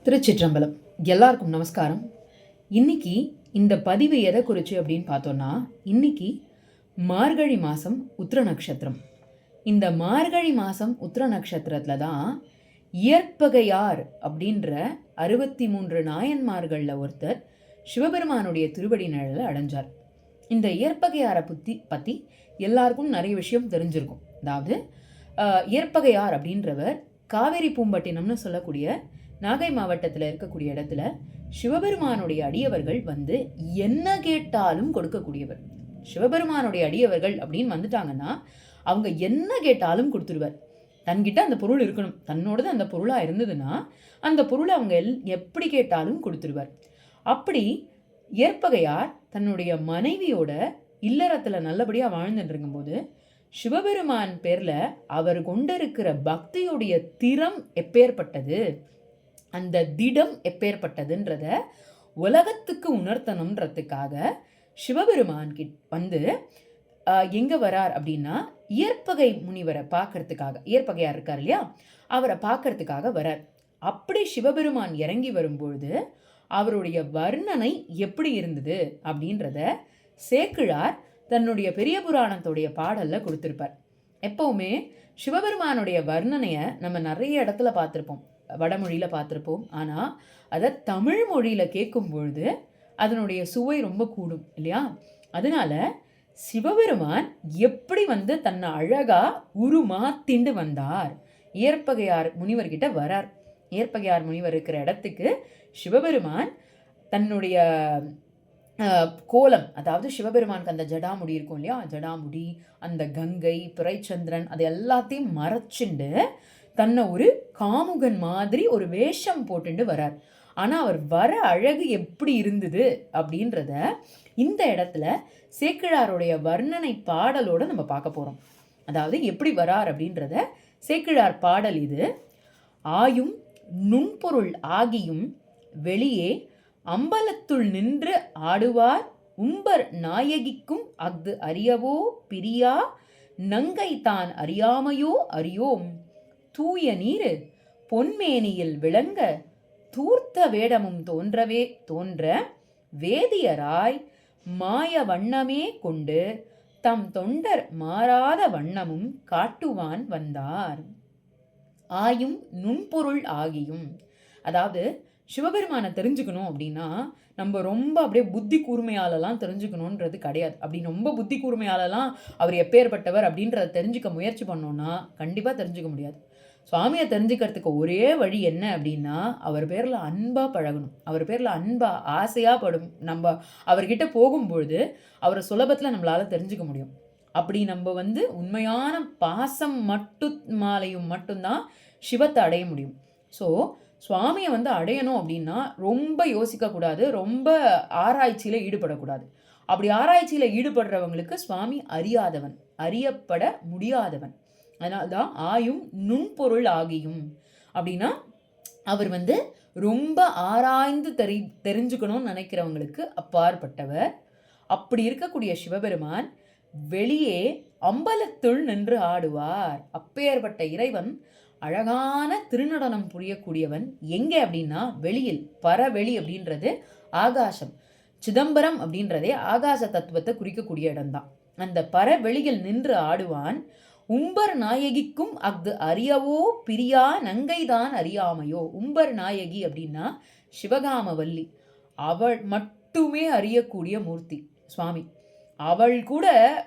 திருச்சிற்றம்பலம். எல்லாருக்கும் நமஸ்காரம். இன்னைக்கு இந்த பதிவு எதை குறிச்சு அப்படின்னு பார்த்தோன்னா, இன்னைக்கு மார்கழி மாதம் உத்திர நட்சத்திரம். இந்த மார்கழி மாதம் உத்திர நட்சத்திரத்தில் தான் இயற்பகையார் அப்படின்ற 63 நாயன்மார்களில் ஒருத்தர் சிவபெருமானுடைய திருவடி நிழலை அடைஞ்சார். இந்த இயற்பகையாரை பற்றி எல்லாருக்கும் நிறைய விஷயம் தெரிஞ்சிருக்கும். அதாவது இயற்பகையார் அப்படின்றவர் காவேரி பூம்பட்டினம்னு சொல்லக்கூடிய நாகை மாவட்டத்தில் இருக்கக்கூடிய இடத்துல சிவபெருமானுடைய அடியவர்கள் வந்து என்ன கேட்டாலும் கொடுக்கக்கூடியவர். சிவபெருமானுடைய அடியவர்கள் அப்படின்னு வந்துட்டாங்கன்னா அவங்க என்ன கேட்டாலும் கொடுத்துருவார். தன்கிட்ட அந்த பொருள் இருக்கணும், தன்னோடது அந்த பொருளாக இருந்ததுன்னா அந்த பொருளை அவங்க எப்படி கேட்டாலும் கொடுத்துருவார். அப்படி ஏற்பகையார் தன்னுடைய மனைவியோட இல்லறத்தில் நல்லபடியாக வாழ்ந்துட்டு இருக்கும்போது சிவபெருமான் பேரில் அவர் கொண்டிருக்கிற பக்தியுடைய திறம் எப்பேற்பட்டது, அந்த திடம் எப்பேற்பட்டதுன்றத உலகத்துக்கு உணர்த்தணுன்றதுக்காக சிவபெருமான் வந்து எங்கே வரார் அப்படின்னா இயற்பகை முனிவரை பார்க்கறதுக்காக, இயற்பகையார் இருக்கார் இல்லையா, அவரை பார்க்கறதுக்காக வரார். அப்படி சிவபெருமான் இறங்கி வரும்பொழுது அவருடைய வர்ணனை எப்படி இருந்தது அப்படின்றத சேக்கிழார் தன்னுடைய பெரிய புராணத்துடைய பாடலில் கொடுத்துருப்பார். எப்போவுமே சிவபெருமானுடைய வர்ணனையை நம்ம நிறைய இடத்துல பார்த்துருப்போம், வடமொழியில் பார்த்துருப்போம். ஆனால் அதை தமிழ் மொழியில் கேட்கும் பொழுது அதனுடைய சுவை ரொம்ப கூடும் இல்லையா. அதனால சிவபெருமான் எப்படி வந்து தன்னை அழகாக உருமாத்திண்டு வந்தார், இயற்பகையார் முனிவர்கிட்ட வரார். இயற்பகையார் முனிவர் இருக்கிற இடத்துக்கு சிவபெருமான் தன்னுடைய கோலம், அதாவது சிவபெருமானுக்கு அந்த ஜடாமுடி இருக்கும் இல்லையா, ஜடாமுடி, அந்த கங்கை, பிறைச்சந்திரன், அது எல்லாத்தையும் மறைச்சுண்டு தன்னை ஒரு காமுகன் மாதிரி ஒரு வேஷம் போட்டுண்டு வரார். ஆனால் அவர் வர அழகு எப்படி இருந்தது அப்படின்றத இந்த இடத்துல சேக்கிழாருடைய வர்ணனை பாடலோடு நம்ம பார்க்க போகிறோம். அதாவது எப்படி வரார் அப்படின்றத சேக்கிழார் பாடல் இது. ஆயும் நுண்பொருள் ஆகியும் வெளியே அம்பலத்துள் நின்று ஆடுவார் உம்பர் நாயகிக்கும் அஃது அறியவோ பிரியா நங்கை தான் அறியாமையோ அறியோம் தூய நீரு பொன்மேனியில் விளங்க தூர்த்த வேடமும் தோன்றவே தோன்ற வேதியராய் மாய வண்ணமே கொண்டு தம் தொண்டர் மாறாத வண்ணமும் காட்டுவான் வந்தார். ஆயும் நுண்பொருள் ஆகியும், அதாவது சிவபெருமானை தெரிஞ்சுக்கணும் அப்படின்னா நம்ம ரொம்ப அப்படியே புத்தி கூர்மையாலலாம் தெரிஞ்சுக்கணுன்றது கிடையாது. அப்படி ரொம்ப புத்தி கூர்மையாலலாம் அவர் எப்பேற்பட்டவர் அப்படின்றத தெரிஞ்சுக்க முயற்சி பண்ணோன்னா கண்டிப்பாக தெரிஞ்சுக்க முடியாது. சுவாமியை தெரிஞ்சுக்கிறதுக்கு ஒரே வழி என்ன அப்படின்னா அவர் பேரில் அன்பாக பழகணும், அவர் பேரில் அன்பாக ஆசையாக நம்ம அவர்கிட்ட போகும்பொழுது அவரை சுலபத்தில் நம்மளால் தெரிஞ்சுக்க முடியும். அப்படி நம்ம வந்து உண்மையான பாசம் மட்டும்தான் சிவத்தை அடைய முடியும். ஸோ சுவாமியை வந்து அடையணும் அப்படின்னா ரொம்ப யோசிக்கக்கூடாது, ரொம்ப ஆராய்ச்சியில் ஈடுபடக்கூடாது. அப்படி ஆராய்ச்சியில் ஈடுபடுறவங்களுக்கு சுவாமி அறியாதவன், அறியப்பட முடியாதவன். அதனால்தான் ஆயும் நுண்பொருள் ஆகியும் அப்படின்னா அவர் வந்து ரொம்ப ஆராய்ந்து தெரிஞ்சுக்கணும்னு நினைக்கிறவங்களுக்கு அப்பாற்பட்டவர். அப்படி இருக்கக்கூடிய சிவபெருமான் வெளியே அம்பலத்துள் நின்று ஆடுவார். அப்பேற்பட்ட இறைவன் அழகான திருநடனம் புரியக்கூடியவன். எங்கே அப்படின்னா வெளியில், பரவெளி அப்படின்றது ஆகாசம், சிதம்பரம் அப்படின்றதே ஆகாச தத்துவத்தை குறிக்கக்கூடிய இடம்தான். அந்த பரவெளியில் நின்று ஆடுவான். உம்பர் நாயகிக்கும் அஃது அறியவோ பிரியா நங்கைதான் அறியாமையோ. உம்பர் நாயகி அப்படின்னா சிவகாமவல்லி, அவள் மட்டுமே அறியக்கூடிய மூர்த்தி சுவாமி. அவள் கூட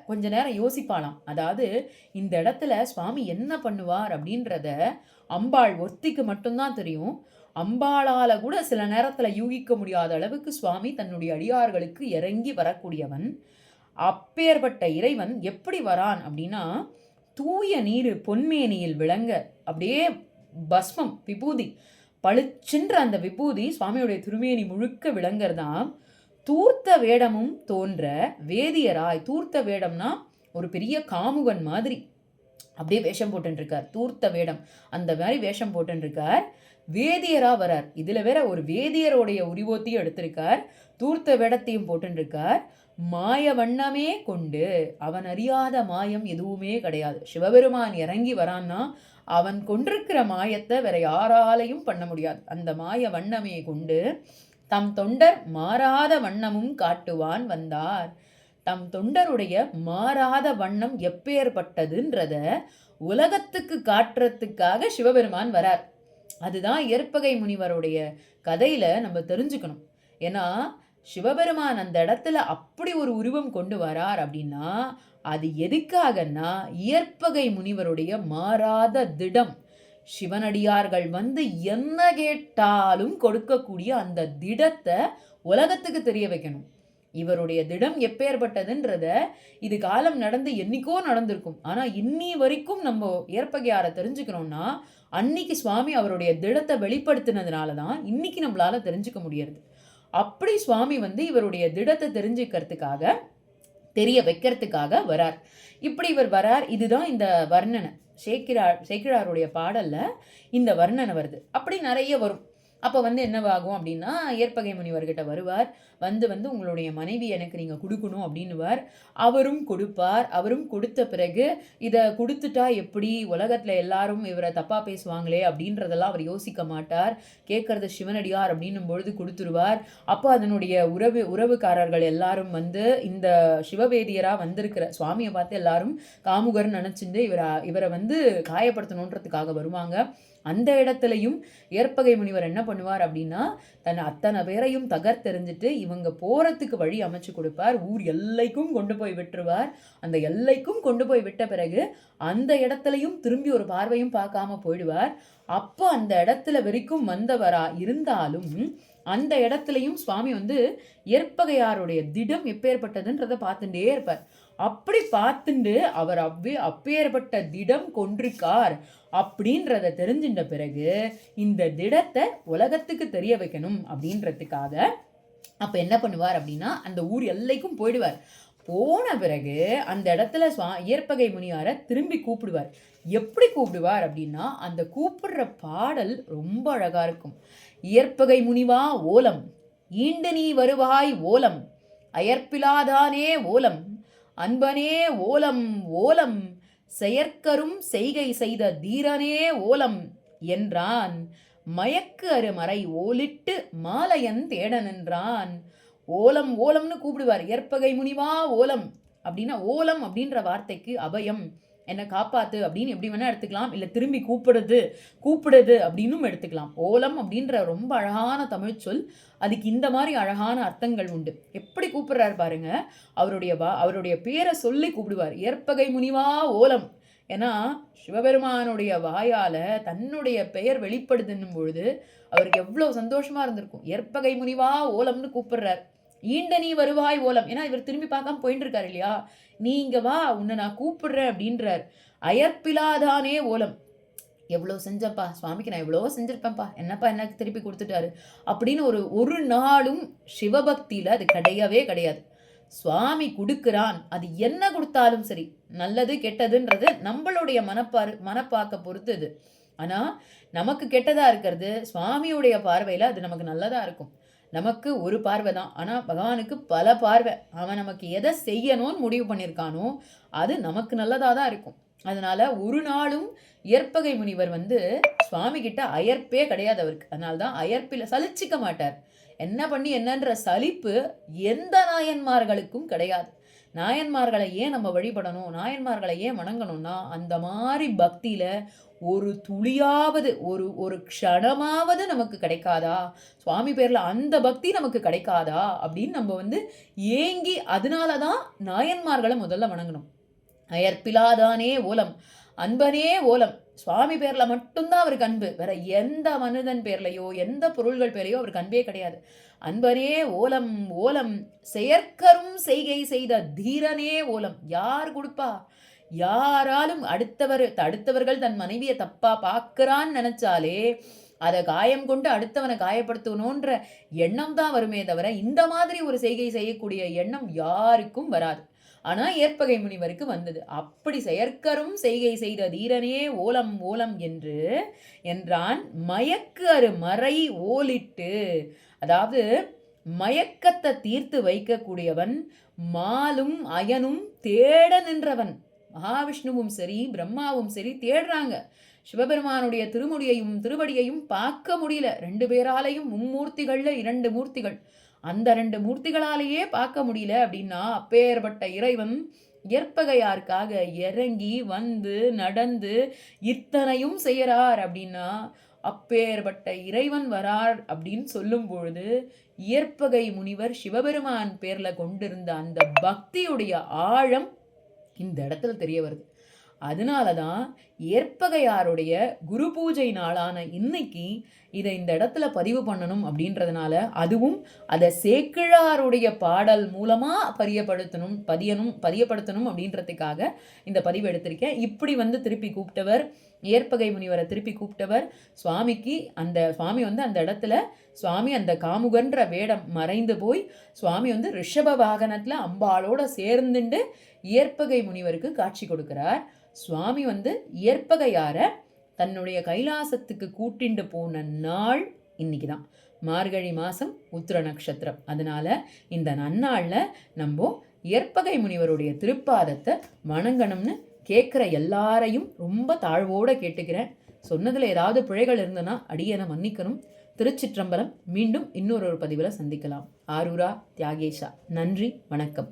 கொஞ்ச நேரம் யோசிப்பாளாம். அதாவது இந்த இடத்துல சுவாமி என்ன பண்ணுவார் அப்படின்றத அம்பாள் ஒருத்திக்கு மட்டும்தான் தெரியும். அம்பாளால் கூட சில நேரத்தில் யூகிக்க முடியாத அளவுக்கு சுவாமி தன்னுடைய அடியார்களுக்கு இறங்கி வரக்கூடியவன். அப்பேற்பட்ட இறைவன் எப்படி வரான் அப்படின்னா தூய நீர் பொன்மேனியில் விளங்க, அப்படியே பஸ்மம் விபூதி பளிச்சென்ற அந்த விபூதி சுவாமியுடைய திருமேனி முழுக்க விளங்கறதான். தூர்த்த வேடமும் தோன்ற வேதியராய், தூர்த்த வேடம்னா ஒரு பெரிய காமுகன் மாதிரி அப்படியே வேஷம் போட்டுருக்கார். தூர்த்த வேடம் அந்த மாதிரி வேஷம் போட்டுருக்கார். வேதியரா வரார். இதில் வேற ஒரு வேதியருடைய உருவத்தையும் எடுத்திருக்கார், தூர்த்த வேடத்தையும் போட்டுருக்கார். மாய வண்ணமே கொண்டு, அவன் அறியாத மாயம் எதுவுமே கிடையாது. சிவபெருமான் இறங்கி வரான்னா அவன் கொண்டிருக்கிற மாயத்தை வேற யாராலையும் பண்ண முடியாது. அந்த மாய வண்ணமே கொண்டு தம் தொண்டர் மாறாத வண்ணமும் காட்டுவான் வந்தார். தம் தொண்டருடைய மாறாத வண்ணம் எப்பேற்பட்டதுன்றத உலகத்துக்கு காட்டுறதுக்காக சிவபெருமான் வரார். அதுதான் ஏற்பகை முனிவருடைய கதையில நம்ம தெரிஞ்சுக்கணும். ஏன்னா சிவபெருமான் அந்த இடத்துல அப்படி ஒரு உருவம் கொண்டு வரார் அப்படின்னா அது எதுக்காகன்னா இயற்பகை முனிவருடைய மாறாத திடம். சிவனடியார்கள் வந்து என்ன கேட்டாலும் கொடுக்கக்கூடிய அந்த திடத்தை உலகத்துக்கு தெரிய வைக்கணும். இவருடைய திடம் எப்பேற்பட்டதுன்றத இது காலம் நடந்து என்னைக்கோ நடந்திருக்கும். ஆனா இன்னி வரைக்கும் நம்ம ஏற்பகையாரை தெரிஞ்சுக்கணும்னா அன்னைக்கு சுவாமி அவருடைய திடத்தை வெளிப்படுத்தினதுனால தான் இன்னைக்கு நம்மளால தெரிஞ்சுக்க முடியறது. அப்படி சுவாமி வந்து இவருடைய திடத்தை தெரிஞ்சுக்கிறதுக்காக தெரிய வைக்கிறதுக்காக வரார். இப்படி இவர் வரார். இதுதான் இந்த வர்ணனை. சேக்கிழாருடைய பாடல்ல இந்த வர்ணனை வருது. அப்படி நிறைய வரும். அப்போ வந்து என்னவாகும் அப்படின்னா ஏற்பகை முனிவர்கிட்ட வருவார். வந்து உங்களுடைய மனைவி எனக்கு நீங்கள் கொடுக்கணும் அப்படின்னுவார். அவரும் கொடுப்பார். அவரும் கொடுத்த பிறகு இதை கொடுத்துட்டா எப்படி உலகத்தில் எல்லாரும் இவரை தப்பாக பேசுவாங்களே அப்படின்றதெல்லாம் அவர் யோசிக்க மாட்டார். கேட்கறது சிவனடியார் அப்படின்னும் பொழுது கொடுத்துருவார். அப்போ அதனுடைய உறவுக்காரர்கள் எல்லாரும் வந்து இந்த சிவவேதியராக வந்திருக்கிற சுவாமியை பார்த்து எல்லாரும் காமுகர்னு நினச்சிட்டு இவரை வந்து காயப்படுத்தணுன்றதுக்காக வருவாங்க. அந்த இடத்துலையும் ஏற்பகை முனிவர் என்ன பண்ணுவார் அப்படின்னா தன் அத்தனை பேரையும் தகர்த்தெறிஞ்சிட்டு இவங்க போறதுக்கு வழி அமைச்சு கொடுப்பார். ஊர் எல்லைக்கும் கொண்டு போய் விட்டுருவார். அந்த எல்லைக்கும் கொண்டு போய் விட்ட பிறகு அந்த இடத்துலையும் திரும்பி ஒரு பார்வையும் பார்க்காம போயிடுவார். அப்போ அந்த இடத்துல வரைக்கும் வந்தவரா இருந்தாலும் அந்த இடத்துலையும் சுவாமி வந்து ஏற்பகையாருடைய திடம் எப்பேற்பட்டதுன்றதை பார்த்துட்டே இருப்பார். அப்படி பார்த்துண்டு அவர் அப்பேற்பட்ட திடம் கொண்டிருக்கார் அப்படின்றத தெரிஞ்சின்ற பிறகு இந்த திடத்தை உலகத்துக்கு தெரிய வைக்கணும் அப்படின்றதுக்காக அப்ப என்ன பண்ணுவார் அப்படின்னா அந்த ஊர் எல்லைக்கும் போயிடுவார். போன பிறகு அந்த இடத்துல ஏற்பகை முனியாரை திரும்பி கூப்பிடுவார். எப்படி கூப்பிடுவார் அப்படின்னா அந்த கூப்பிடுற பாடல் ரொம்ப அழகா இருக்கும். இயற்பகை முனிவா ஓலம், ஈண்டு நீ வருவாய் ஓலம், அயற்பிலாதானே ஓலம், அன்பனே ஓலம் ஓலம், செயற்கரும் செய்கை செய்த தீரனே ஓலம் என்றான். மயக்கு அருமறை ஓலிட்டு மாலையன் தேட நின்றான். ஓலம் ஓலம்னு கூப்பிடுவார். ஏற்பகை முனிவா ஓலம் அப்படின்னா ஓலம் அப்படின்ற வார்த்தைக்கு அபயம், என்னை காப்பாத்து அப்படின்னு எப்படி வேணா எடுத்துக்கலாம். இல்லை திரும்பி கூப்பிடுது அப்படின்னும் எடுத்துக்கலாம். ஓலம் அப்படின்ற ரொம்ப அழகான தமிழ் சொல். அதுக்கு இந்த மாதிரி அழகான அர்த்தங்கள் உண்டு. எப்படி கூப்பிடுறாரு பாருங்க. அவருடைய பேரை சொல்லி கூப்பிடுவார். ஏற்பகை முனிவா ஓலம். ஏன்னா சிவபெருமானுடைய வாயால தன்னுடைய பெயர் வெளிப்படுதுன்னும் பொழுது அவருக்கு எவ்வளவு சந்தோஷமா இருந்திருக்கும். ஏற்பகை முனிவா ஓலம்னு கூப்பிடுறார். ஈண்ட நீ வருவாய் ஓலம். ஏன்னா இவர் திரும்பி பார்க்காம போயிட்டு இருக்காரு இல்லையா. நீங்க வா, உன்னை நான் கூப்பிடுறேன் அப்படின்றார். அயற்பிலாதானே ஓலம். எவ்வளோ செஞ்சப்பா சுவாமிக்கு, நான் எவ்வளோ செஞ்சிருப்பேன்ப்பா, என்னப்பா எனக்கு திருப்பி கொடுத்துட்டாரு அப்படின்னு ஒரு நாளும் சிவபக்தியில அது கிடையவே. சுவாமி கொடுக்குறான், அது என்ன கொடுத்தாலும் சரி, நல்லது கெட்டதுன்றது நம்மளுடைய மனப்பாக்க பொறுத்து இது. ஆனா நமக்கு கெட்டதா இருக்கிறது சுவாமியுடைய பார்வையில அது நமக்கு நல்லதா இருக்கும். நமக்கு ஒரு பார்வை தான், ஆனா பகவானுக்கு பல பார்வை. அவன் நமக்கு எதை செய்யணும்னு முடிவு பண்ணியிருக்கானோ அது நமக்கு நல்லதா தான் இருக்கும். அதனால ஒரு நாளும் ஏற்பகை முனிவர் வந்து சுவாமி கிட்ட அயற்பே கிடையாது அவருக்கு. அதனால்தான் அயற்பில் சலிச்சிக்க மாட்டார். என்ன பண்ணி என்னன்ற சலிப்பு எந்த நாயன்மார்களுக்கும் கிடையாது. நாயன்மார்களை ஏன் நம்ம வழிபடணும், நாயன்மார்களை ஏன் வணங்கணும்னா அந்த மாதிரி பக்தியில ஒரு துளியாவது ஒரு க்ஷணமாவது நமக்கு கிடைக்காதா, சுவாமி பேர்ல அந்த பக்தி நமக்கு கிடைக்காதா அப்படின்னு நம்ம வந்து ஏங்கி அதனாலதான் நாயன்மார்களை முதல்ல வணங்கணும். அயற்பிலாதானே ஓலம், அன்பனே ஓலம். சுவாமி பேர்ல மட்டும்தான் அவருக்கு அன்பு. வேற எந்த மனிதன் பேர்லையோ எந்த பொருள்கள் பேர்லையோ அவருக்கு அன்பே கிடையாது. அன்பனே ஓலம் ஓலம், செயற்கரும் செய்கை செய்த தீரனே ஓலம். யார் கொடுப்பா? யாராலும் அடுத்தவர்கள் தன் மனைவியை தப்பா பார்க்கிறான்னு நினைச்சாலே அதை காயம் கொண்டு அடுத்தவனை காயப்படுத்தணுன்ற எண்ணம் தான் வருமே தவிர இந்த மாதிரி ஒரு செய்கை செய்யக்கூடிய எண்ணம் யாருக்கும் வராது. ஆனா ஏற்பகை முனிவருக்கு வந்தது. அப்படி செயற்கரும் செய்கை செய்த தீரனே ஓலம் ஓலம் என்றான். மயக்கு அரு மறை ஓலிட்டு, அதாவது மயக்கத்தை தீர்த்து வைக்கக்கூடியவன், மாலும் அயனும் தேட நின்றவன். மகாவிஷ்ணுவும் சரி பிரம்மாவும் சரி தேடுறாங்க. சிவபெருமானுடைய திருமுடியையும் திருவடியையும் பார்க்க முடியல. 2 பேராலையும் மும்மூர்த்திகள்ல 2 மூர்த்திகள், அந்த 2 மூர்த்திகளாலேயே பார்க்க முடியல அப்படின்னா அப்பேற்பட்ட இறைவன் ஏற்பகையாருக்காக இறங்கி வந்து நடந்து இத்தனையும் செய்யறார் அப்படின்னா அப்பேற்பட்ட இறைவன் வரார் அப்படின்னு சொல்லும் பொழுது இயற்பகை முனிவர் சிவபெருமான் பேர்ல கொண்டிருந்த அந்த பக்தியுடைய ஆழம் இந்த இடத்துல தெரிய வருது. அதனாலதான் ஏற்பகையாருடைய குரு பூஜை நாளான இன்னைக்கு இதை இந்த இடத்துல பதிவு பண்ணணும் அப்படின்றதுனால, அதுவும் அதை சேக்கிழாருடைய பாடல் மூலமா பதியப்படுத்தணும் அப்படின்றதுக்காக இந்த பதிவு எடுத்திருக்கேன். இப்படி வந்து திருப்பி கூப்பிட்டவர், ஏற்பகை முனிவரை திருப்பி கூப்பிட்டவர் சுவாமிக்கு. அந்த சுவாமி வந்து அந்த இடத்துல சுவாமி அந்த காமுகன்ற வேடம் மறைந்து போய் சுவாமி வந்து ரிஷப வாகனத்துல அம்பாளோட சேர்ந்துண்டு ஏற்பகை முனிவருக்கு காட்சி கொடுக்கிறார். சுவாமி வந்து ஏற்பகையார தன்னுடைய கைலாசத்துக்கு கூட்டிண்டு போன நாள் இன்னைக்கு தான், மார்கழி மாதம் உத்திர நட்சத்திரம். அதனால இந்த நன்னாளில் நம்ம ஏற்பகை முனிவருடைய திருப்பாதத்தை வணங்கணும்னு கேட்குற எல்லாரையும் ரொம்ப தாழ்வோடு கேட்டுக்கிறேன். சொன்னதில் ஏதாவது பிழைகள் இருந்ததுன்னா அடியனை மன்னிக்கணும். திருச்சிற்றம்பலம். மீண்டும் இன்னொரு பதிவில் சந்திக்கலாம். ஆரூரா தியாகேஷா. நன்றி, வணக்கம்.